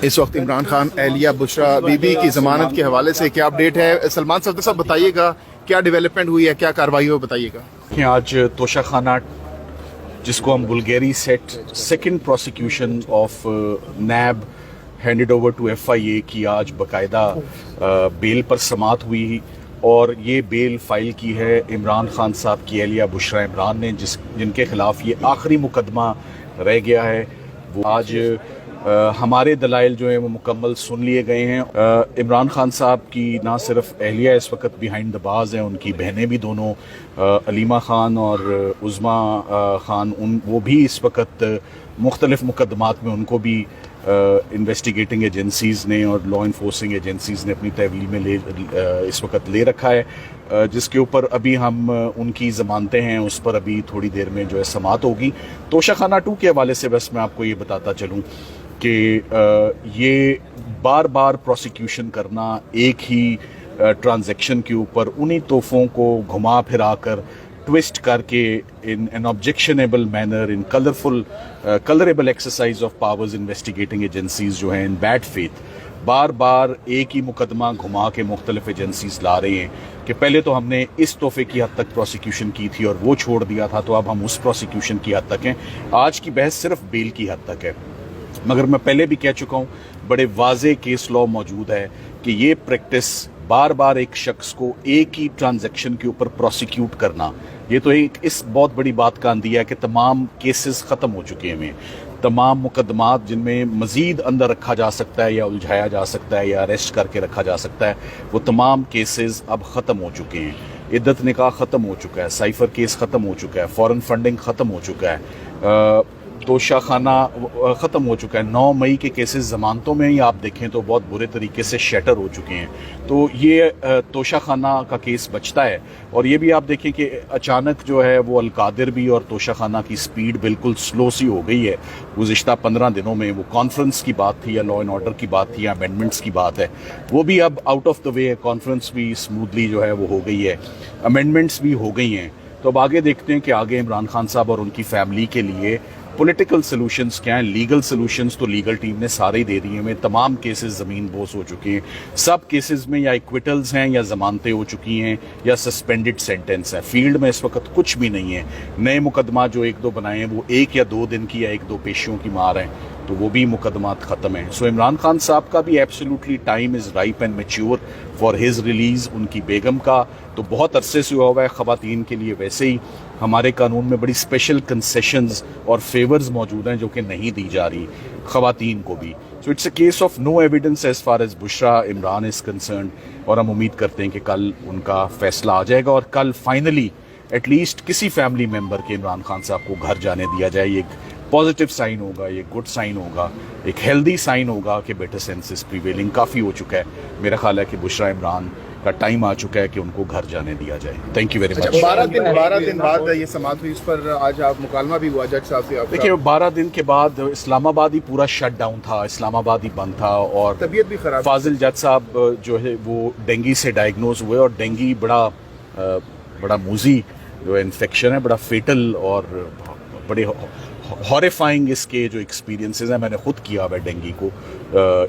اس وقت عمران خان اہلیہ بشرا be be کی ضمانت کے حوالے سے کیا اپڈیٹ ہے؟ سلمان صفدر صاحب بتائیے گا کیا ڈیولپمنٹ ہوئی ہے، کیا کارروائی ہوئی، بتائیے گا۔ آج توشہ خانہ جس کو ہم Bulgari set second prosecution of NAB handed over to FIA کی آج باقاعدہ بیل پر سماعت ہوئی، اور یہ بیل فائل کی ہے عمران خان صاحب کی اہلیہ بشرا عمران نے، جن کے خلاف یہ آخری مقدمہ رہ گیا ہے۔ وہ آج ہمارے دلائل جو ہیں وہ مکمل سن لیے گئے ہیں۔ عمران خان صاحب کی نہ صرف اہلیہ اس وقت بیہائنڈ دا بارز ہیں، ان کی بہنیں بھی دونوں علیمہ خان اور عظمیٰ خان، وہ بھی اس وقت مختلف مقدمات میں، ان کو بھی انویسٹیگیٹنگ ایجنسیز نے اور لا انفورسنگ ایجنسیز نے اپنی تحویل میں اس وقت لے رکھا ہے، جس کے اوپر ابھی ہم ان کی ضمانتیں ہیں، اس پر ابھی تھوڑی دیر میں جو ہے سماعت ہوگی۔ توشہ خانہ 2 کے حوالے سے بس میں آپ کو یہ بتاتا چلوں کہ یہ بار بار پروسیکیوشن کرنا ایک ہی ٹرانزیکشن کے اوپر انہی تحفوں کو گھما پھرا کر ٹوسٹ کر کے in an objectionable manner in colorable exercise of powers investigating agencies جو ہیں in bad faith بار بار ایک ہی مقدمہ گھما کے مختلف ایجنسیز لا رہے ہیں کہ پہلے تو ہم نے اس تحفے کی حد تک پروسیکیوشن کی تھی اور وہ چھوڑ دیا تھا، تو اب ہم اس پروسیکیوشن کی حد تک ہیں۔ آج کی بحث صرف بیل کی حد تک ہے، مگر میں پہلے بھی کہہ چکا ہوں، بڑے واضح کیس لا موجود ہے کہ یہ پریکٹس بار بار ایک شخص کو ایک ہی ٹرانزیکشن کے اوپر پروسیکیوٹ کرنا، یہ تو ایک اس بہت بڑی بات کا اندیہ ہے کہ تمام کیسز ختم ہو چکے ہیں، تمام مقدمات جن میں مزید اندر رکھا جا سکتا ہے یا الجھایا جا سکتا ہے یا اریسٹ کر کے رکھا جا سکتا ہے، وہ تمام کیسز اب ختم ہو چکے ہیں۔ عدت نکاح ختم ہو چکا ہے، سائفر کیس ختم ہو چکا ہے، فورن فنڈنگ ختم ہو چکا ہے، توشہ خانہ ختم ہو چکا ہے۔ 9 مئی کے کیسز ضمانتوں میں ہی آپ دیکھیں تو بہت برے طریقے سے شیٹر ہو چکے ہیں، تو یہ توشہ خانہ کا کیس بچتا ہے۔ اور یہ بھی آپ دیکھیں کہ اچانک جو ہے وہ القادر بھی اور توشہ خانہ کی سپیڈ بالکل سلو سی ہو گئی ہے گزشتہ 15 دنوں میں۔ وہ کانفرنس کی بات تھی یا لا اینڈ آرڈر کی بات تھی یا امینڈمنٹس کی بات ہے، وہ بھی اب آؤٹ آف دا وے ہے، کانفرنس بھی اسموتھلی جو ہے وہ ہو گئی ہے، امینڈمنٹس بھی ہو گئی ہیں۔ تو اب آگے دیکھتے ہیں کہ آگے عمران خان صاحب اور ان کی فیملی کے لیے پولیٹیکل سلوشنز کیا ہیں۔ لیگل سلوشنز تو لیگل ٹیم نے سارے ہی دے دیے ہیں، تمام کیسز زمین بوس ہو چکے ہیں، سب کیسز میں یا ایکویٹلز ہیں یا ضمانتیں ہو چکی ہیں یا سسپینڈڈ سینٹنس ہے۔ فیلڈ میں اس وقت کچھ بھی نہیں ہے، نئے مقدمات جو 1-2 بنائے ہیں وہ 1 یا 2 دن کی یا 1-2 پیشیوں کی مار ہیں، تو وہ بھی مقدمات ختم ہیں۔ سو عمران خان صاحب کا بھی absolutely time is ripe and mature for his release. ان کی بیگم کا تو بہت عرصے سے ہوا ہوا ہے، خواتین کے لیے ویسے ہی ہمارے قانون میں بڑی اسپیشل کنسیشنز اور فیورز موجود ہیں جو کہ نہیں دی جا رہی خواتین کو بھی۔ So it's a case of no evidence as far as Bushra Imran is concerned, اور ہم امید کرتے ہیں کہ کل ان کا فیصلہ آ جائے گا اور کل فائنلی ایٹ لیسٹ کسی فیملی ممبر کے عمران خان صاحب کو گھر جانے دیا جائے۔ یہ ایک پازیٹیو سائن ہوگا، یہ گڈ سائن ہوگا، ایک ہیلدی سائن ہوگا کہ بیٹر سینسز پریویلنگ کافی ہو چکا ہے۔ میرا خیال ہے کہ بشرا عمران کا ٹائم آ چکا ہے کہ ان کو گھر جانے دیا جائے۔ تھینک یو ویری مچ۔ 12 دن بعد یہ سماعت ہوئی، اس پر آج آپ مکالمہ بھی ہوا جج صاحب سے آپ کا؟ دیکھیے 12 دن کے بعد اسلام آباد ہی پورا شٹ ڈاؤن تھا، اسلام آباد ہی بند تھا، اور طبیعت بھی خراب، فاضل جج صاحب جو ہے وہ ڈینگی سے ڈائگنوز ہوئے، اور ڈینگی بڑا موذی جو انفیکشن ہے، بڑا فیٹل اور بڑے ہاریفائنگ اس کے جو ایکسپیرینسز ہیں، میں نے خود کیا ہوا ہے ڈینگی کو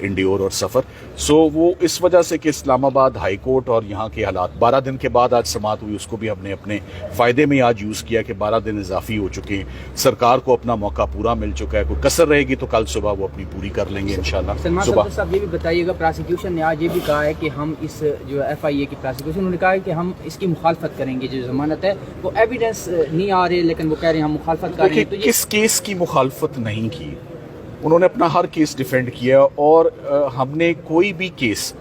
انڈیور اور سفر۔ سو وہ اس وجہ سے کہ اسلام آباد ہائی کورٹ اور یہاں کے حالات 12 دن کے بعد آج سماعت ہوئی، اس کو بھی ہم نے اپنے فائدے میں آج یوز کیا کہ 12 دن اضافی ہو چکے ہیں، سرکار کو اپنا موقع پورا مل چکا ہے، کوئی کسر رہے گی تو کل صبح وہ اپنی پوری کر لیں گے انشاءاللہ۔ سلمان صبح صاحب یہ بھی بتائیے گا، پروسیکیوشن نے آج یہ بھی کہا ہے کہ ہم اس جو FIA کی پروسیکیوشن، انہوں نے کہا ہے کہ ہم اس کی مخالفت کریں گے، جو ضمانت ہے وہ ایویڈنس نہیں آ رہے لیکن وہ کہہ رہے ہیں ہم مخالفت کر رہے ہیں۔ تو کس کیس کی مخالفت نہیں کی؟ انہوں نے اپنا ہر کیس ڈیفینڈ کیا، اور ہم نے کوئی بھی کیس،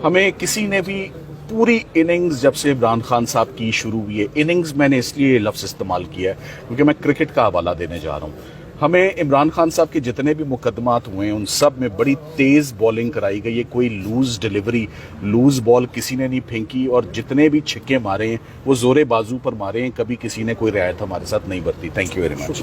ہمیں کسی نے بھی پوری اننگز جب سے عمران خان صاحب کی شروع ہوئی ہے، اننگز میں نے اس لیے لفظ استعمال کیا ہے کیونکہ میں کرکٹ کا حوالہ دینے جا رہا ہوں، ہمیں عمران خان صاحب کے جتنے بھی مقدمات ہوئے ہیں ان سب میں بڑی تیز بالنگ کرائی گئی ہے، کوئی لوز ڈیلیوری، لوز بال کسی نے نہیں پھینکی، اور جتنے بھی چھکے مارے ہیں وہ زورے بازو پر مارے ہیں، کبھی کسی نے کوئی رعایت ہمارے ساتھ نہیں برتی۔ Thank you very much.